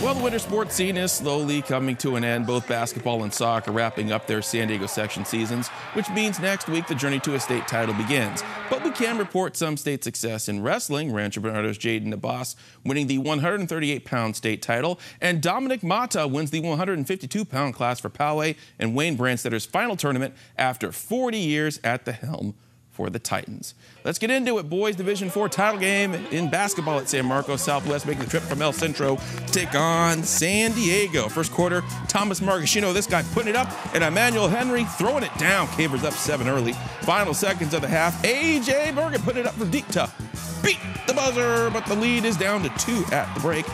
Well, the winter sports scene is slowly coming to an end. Both basketball and soccer wrapping up their San Diego section seasons, which means next week the journey to a state title begins. But we can report some state success in wrestling. Rancho Bernardo's Jaden Abbas winning the 138-pound state title, and Dominic Mata wins the 152-pound class for Poway and Wayne Branstedter's final tournament after 40 years at the helm for the Titans. Let's get into it. Boys Division IV title game in basketball at San Marcos. Southwest making the trip from El Centro to take on San Diego. First quarter, Thomas Margashino, this guy putting it up, and Emmanuel Henry throwing it down. Cavers up 7 early. Final seconds of the half, A.J. Bergen putting it up for deep to beat the buzzer, but the lead is down to 2 at the break.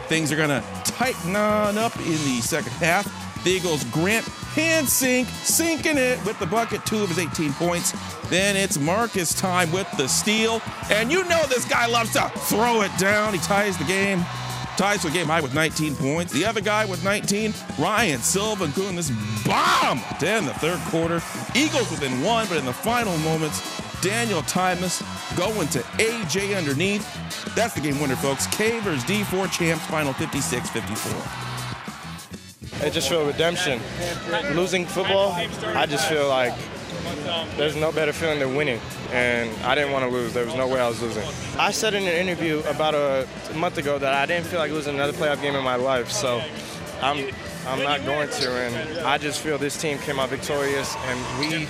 Things are gonna tighten on up in the second half. The Eagles' Grant sinking it with the bucket, 2 of his 18 points. Then it's Marcus time with the steal. And you know this guy loves to throw it down. He ties for the game high with 19 points. The other guy with 19, Ryan Silva, doing this bomb to end the third quarter. Eagles within 1, but in the final moments, Daniel Tymus going to A.J. underneath. That's the game winner, folks. Cavers D4 champs, final 56-54. I just feel redemption. Losing football, I just feel like there's no better feeling than winning. And I didn't want to lose. There was no way I was losing. I said in an interview about a month ago that I didn't feel like losing another playoff game in my life. So I'm not going to. And I just feel this team came out victorious, and we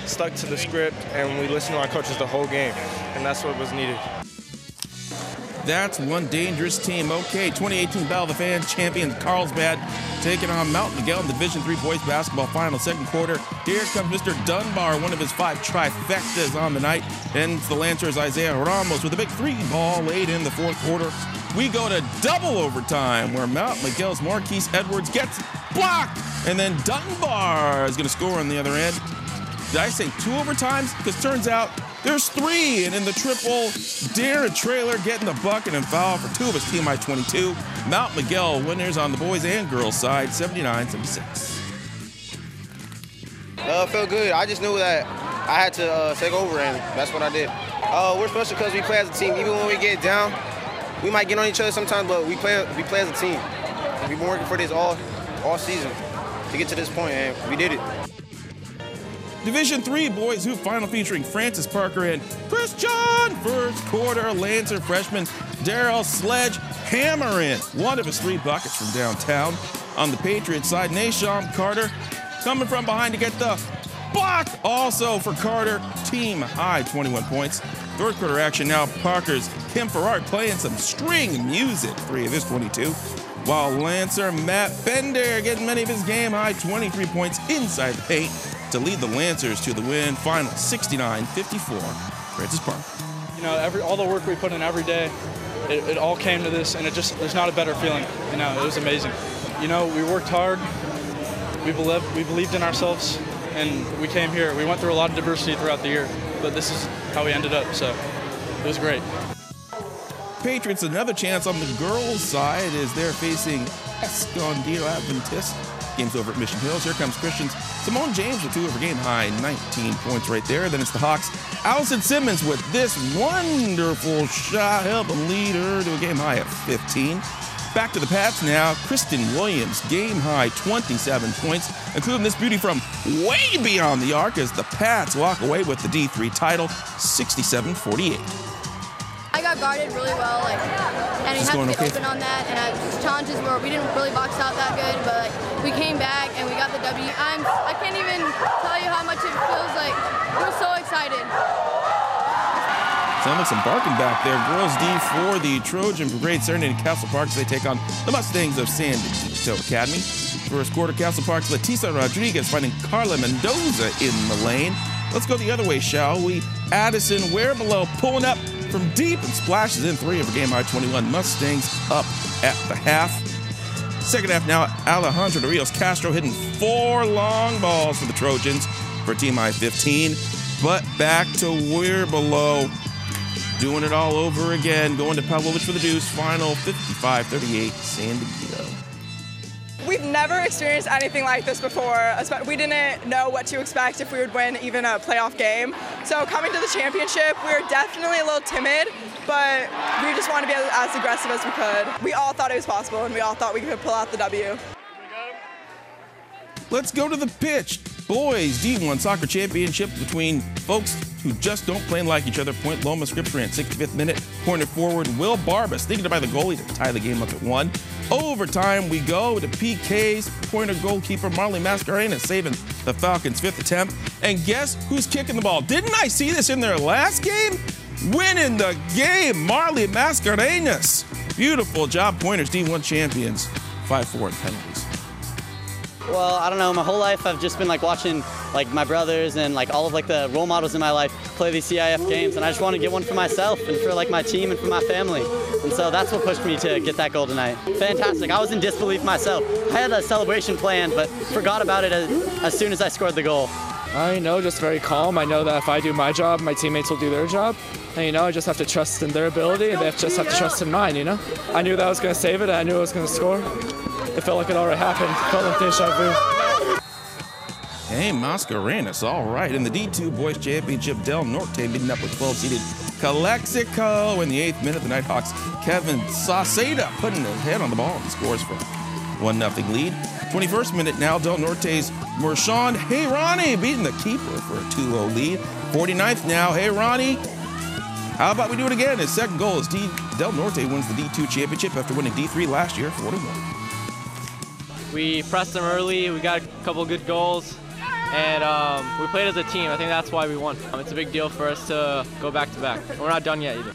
stuck to the script, and we listened to our coaches the whole game. And that's what was needed. That's one dangerous team. Okay, 2018 Battle of the Fans champions Carlsbad taking on Mount Miguel in the Division III boys basketball final second quarter. Here comes Mr. Dunbar, one of his 5 trifectas on the night. And the Lancers Isaiah Ramos with a big 3-ball late in the fourth quarter. We go to double overtime where Mount Miguel's Marquise Edwards gets blocked. And then Dunbar is going to score on the other end. Did I say 2 overtimes? Because turns out there's 3, and in the triple, Darren Traylor getting the bucket and foul for 2 of his team by 22. Mount Miguel winners on the boys and girls side, 79-76. Felt good. I just knew that I had to take over, and that's what I did. We're special because we play as a team. Even when we get down, we might get on each other sometimes, but we play as a team. And we've been working for this all season to get to this point, and we did it. Division III boys hoop final featuring Francis Parker and Christian. First quarter, Lancer freshman Darrell Sledge hammering 1 of his 3 buckets from downtown. On the Patriots side, Nashon Carter coming from behind to get the block. Also for Carter, team high 21 points. Third quarter action now, Parker's Kim Ferrari playing some string music, 3 of his 22. While Lancer Matt Bender getting many of his game high 23 points inside the paint to lead the Lancers to the win, final 69-54. Francis Parker. You know, all the work we put in every day, it all came to this, and there's not a better feeling. You know, it was amazing. You know, we worked hard, we believed in ourselves, and we came here. We went through a lot of adversity throughout the year, but this is how we ended up, so it was great. Patriots another chance on the girls' side as they're facing Escondido Adventist. Game's over at Mission Hills. Here comes Christians. Simone James with 2 of her game high, 19 points right there. Then it's the Hawks. Allison Simmons with this wonderful shot, helping lead her to a game high of 15. Back to the Pats now. Kristen Williams, game high 27 points, including this beauty from way beyond the arc as the Pats walk away with the D3 title, 67-48. I got guarded really well, and he had to get open on that. And challenges where we didn't really box out that good, but we came back and we got the W. I can't even tell you how much it feels like. We're so excited. Sounds like some barking back there. Girls D4, the Trojan Brigade Serenade in Castle Park as they take on the Mustangs of San Diego Academy. First quarter, Castle Park's Letisa Rodriguez finding Carla Mendoza in the lane. Let's go the other way, shall we? Addison Wearbelow pulling up from deep and splashes in 3 of a game high 21. Mustangs up at the half. Second half now, Alejandro de Rios Castro hitting 4 long balls for the Trojans for team high 15. But back to Wearbelow, doing it all over again, going to Pavlovich for the deuce. Final 55-38, San Diego. We've never experienced anything like this before. We didn't know what to expect if we would win even a playoff game. So coming to the championship, we were definitely a little timid, but we just wanted to be as aggressive as we could. We all thought it was possible, and we all thought we could pull out the W. Let's go to the pitch. Boys D1 soccer championship between folks who just don't play like each other. Point Loma Scripps ran 65th minute. Corner forward Will Barba sneaking by the goalie to tie the game up at 1. Overtime we go to PK's. Pointer goalkeeper Marley Mascarena saving the Falcons' 5th attempt. And guess who's kicking the ball? Didn't I see this in their last game? Winning the game, Marley Mascarenas. Beautiful job, Pointers D1 champions. 5-4 in penalties. Well, I don't know, my whole life I've just been watching my brothers and all of the role models in my life play these CIF games, and I just want to get one for myself and for my team and for my family. And so that's what pushed me to get that goal tonight. Fantastic. I was in disbelief myself. I had a celebration planned, but forgot about it as soon as I scored the goal. I know, just very calm. I know that if I do my job, my teammates will do their job. And, I just have to trust in their ability, and they just have to trust in mine, I knew that I was going to save it, I knew I was going to score. It felt like it already happened. It felt like deja vu. Hey, Mascarenas, all right. In the D2 Boys Championship, Del Norte meeting up with 12-seeded Calexico in the 8th minute. The Nighthawks' Kevin Sauceda putting his head on the ball and scores for a 1-0 lead. 21st minute now, Del Norte's Mershawn Heyrani beating the keeper for a 2-0 lead. 49th now, Heyrani. How about we do it again? His second goal is Del Norte wins the D2 championship after winning D3 last year, 41. We pressed them early, we got a couple good goals, and we played as a team. I think that's why we won. It's a big deal for us to go back-to-back. We're not done yet either.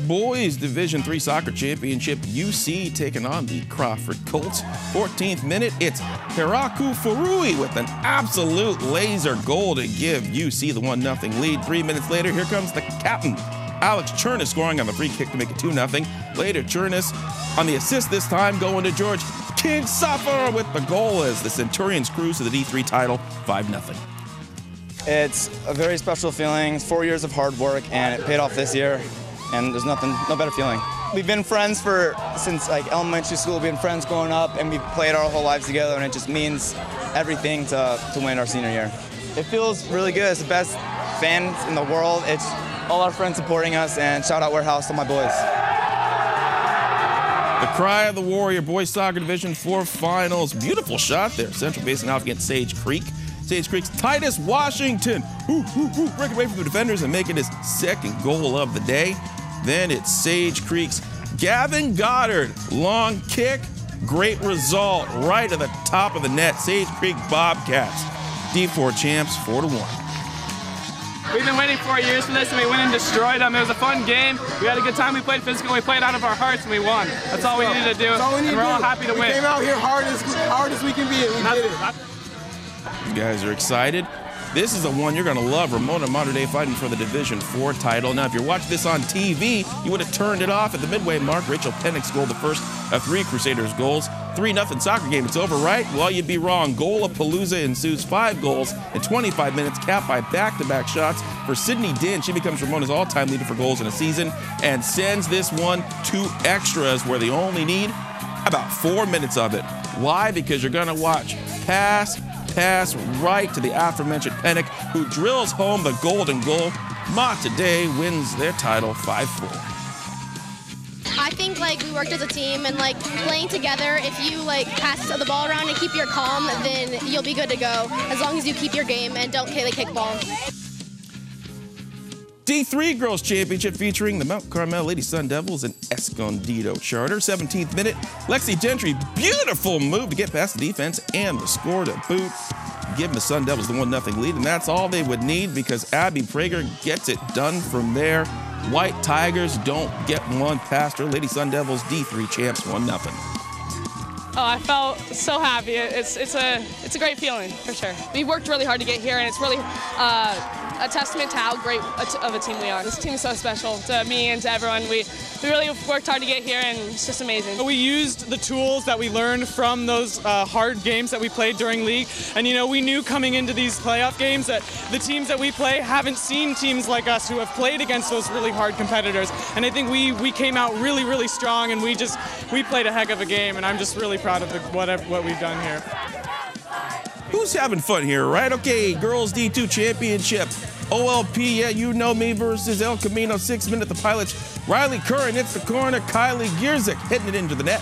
Boys Division III Soccer Championship, UC taking on the Crawford Colts. 14th minute, it's Hiraku Furui with an absolute laser goal to give UC the 1-0 lead. 3 minutes later, here comes the captain, Alex Chernis, scoring on the free kick to make it 2-0. Later, Chernis on the assist this time, going to George King Suffer with the goal as the Centurions cruise to the D3 title, 5-0. It's a very special feeling. It's 4 years of hard work, and it paid off this year. And there's no better feeling. We've been friends since elementary school. We've been friends growing up, and we've played our whole lives together, and it just means everything to win our senior year. It feels really good. It's the best fans in the world. It's all our friends supporting us, and shout out Warehouse to my boys. The cry of the Warrior Boys Soccer Division IV Finals. Beautiful shot there. Central Basin out against Sage Creek. Sage Creek's Titus Washington break away from the defenders and making his second goal of the day. Then it's Sage Creek's Gavin Goddard. Long kick, great result, right at the top of the net. Sage Creek Bobcats, D4 champs, 4-1. We've been waiting 4 years for this, and we went and destroyed them. It was a fun game. We had a good time. We played physical. We played out of our hearts, and we won. That's all we needed to do. And we're all happy to win. We came out here hard as we can be, and we did it. You guys are excited. This is the one you're going to love. Ramona Mater Dei fighting for the Division IV title. Now, if you're watching this on TV, you would have turned it off at the midway mark. Rachel Pennick scored the first of 3 Crusaders goals. 3-0 soccer game. It's over, right? Well, you'd be wrong. Goal-a-palooza ensues. 5 goals in 25 minutes, capped by back-to-back shots for Sydney Din. She becomes Ramona's all-time leader for goals in a season and sends this one to extras where they only need about 4 minutes of it. Why? Because you're going to watch pass right to the aforementioned Pennick, who drills home the golden goal. Mater Dei wins their title 5-4. I think we worked as a team and playing together. If you pass the ball around and keep your calm, then you'll be good to go. As long as you keep your game and don't kick ball. D3 Girls Championship featuring the Mount Carmel Lady Sun Devils and Escondido Charter. 17th minute, Lexi Gentry, beautiful move to get past the defense and the score to boot. Giving the Sun Devils the 1-0 lead, and that's all they would need because Abby Prker gets it done from there. White Tigers don't get one past her. Lady Sun Devils, D3 champs, 1-0. Oh, I felt so happy. It's a great feeling, for sure. We worked really hard to get here, and it's really a testament to how great of a team we are. This team is so special to me and to everyone. We really worked hard to get here, and it's just amazing. We used the tools that we learned from those hard games that we played during league, and we knew coming into these playoff games that the teams that we play haven't seen teams like us who have played against those really hard competitors, and I think we came out really, really strong, and we played a heck of a game, and I'm just really proud of what we've done here. Who's having fun here, right? Okay, Girls D2 Championship. OLP, yeah, you know me, versus El Camino. 6 minutes, the Pilots. Riley Curran hits the corner. Kylie Gierzik hitting it into the net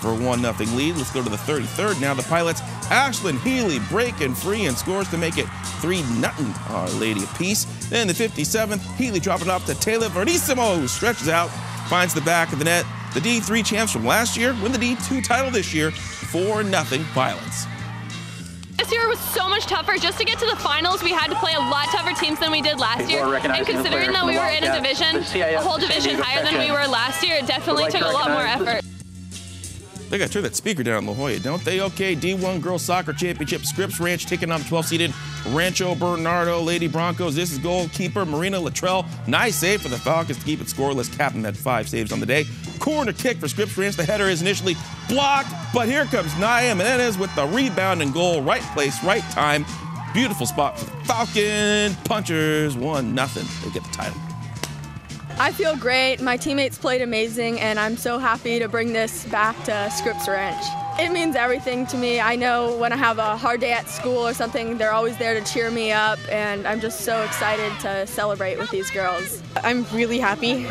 for a 1-0 lead. Let's go to the 33rd. Now the Pilots. Ashlyn Healy breaking free and scores to make it 3-0. Our Lady of Peace. Then the 57th, Healy dropping it off to Taylor Verissimo, who stretches out, finds the back of the net. The D3 champs from last year win the D2 title this year. 4-0 Pilots. This year was so much tougher. Just to get to the finals, we had to play a lot tougher teams than we did last year. And considering that we were in a division, a whole division higher than we were last year, it definitely took a lot more effort. They got to turn that speaker down in La Jolla, don't they? Okay, D1 Girls Soccer Championship. Scripps Ranch taking on the 12-seeded Rancho Bernardo Lady Broncos. This is goalkeeper Marina Luttrell. Nice save for the Falcons to keep it scoreless. Captain had 5 saves on the day. Corner kick for Scripps Ranch. The header is initially blocked, but here comes Naya Menendez with the rebound and goal. Right place, right time. Beautiful spot for the Falcon Punchers. 1-0. They get the title. I feel great. My teammates played amazing, and I'm so happy to bring this back to Scripps Ranch. It means everything to me. I know when I have a hard day at school or something, they're always there to cheer me up, and I'm just so excited to celebrate with these girls. I'm really happy.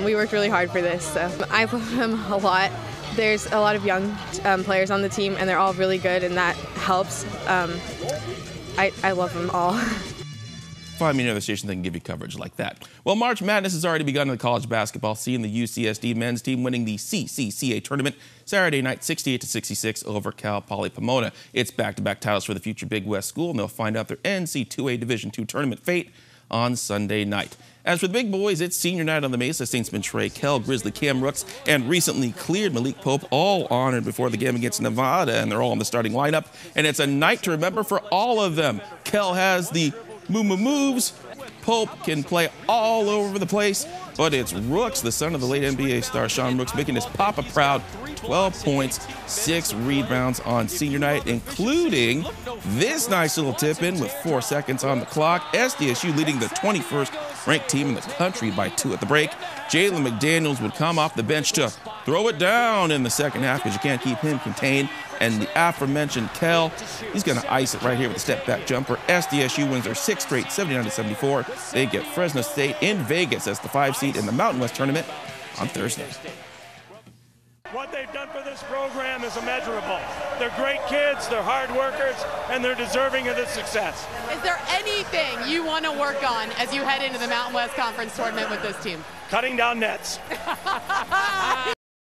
We worked really hard for this, so I love them a lot. There's a lot of young players on the team, and they're all really good, and that helps. I love them all. Find me another station that can give you coverage like that. Well, March Madness has already begun in the college basketball scene. The UCSD men's team winning the CCCA tournament Saturday night, 68-66 over Cal Poly Pomona. It's back-to-back titles for the future Big West school, and they'll find out their NC2A Division II tournament fate on Sunday night. As for the big boys, it's senior night on the Mesa. Saintsman Trey Kell, Grizzly Cam Rooks, and recently cleared Malik Pope, all honored before the game against Nevada, and they're all in the starting lineup. And it's a night to remember for all of them. Kell has the moves. Pope can play all over the place, but it's Rooks, the son of the late NBA star Sean Rooks, making his papa proud. 12 points, 6 rebounds on senior night, including this nice little tip-in with 4 seconds on the clock. SDSU leading the 21st ranked team in the country by 2 at the break. Jalen McDaniels would come off the bench to throw it down in the second half because you can't keep him contained. And the aforementioned Kell, he's going to ice it right here with a step-back jumper. SDSU wins their 6th straight, 79-74. They get Fresno State in Vegas as the 5 seed in the Mountain West tournament on Thursday. What they've done for this program is immeasurable. They're great kids, they're hard workers, and they're deserving of this success. Is there anything you want to work on as you head into the Mountain West Conference tournament with this team? Cutting down nets.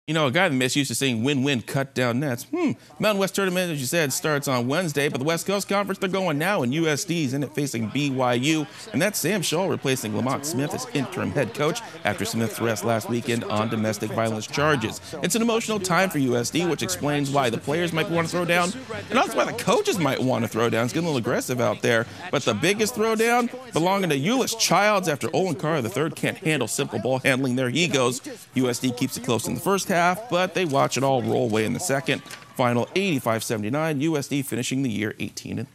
You know, a guy that used to saying win-win, cut down nets. Mountain West tournament, as you said, starts on Wednesday, but the West Coast Conference, they're going now, and USD's in it facing BYU. And that's Sam Scholl replacing Lamont Smith as interim head coach after Smith's arrest last weekend on domestic violence charges. It's an emotional time for USD, which explains why the players might want to throw down, and also why the coaches might want to throw down. It's getting a little aggressive out there. But the biggest throwdown belonging to Euless Childs after Olin Carr III can't handle simple ball handling. There he goes. USD keeps it close in the first half, but they watch it all roll away in the second. Final 85-79, USD finishing the year 18-30.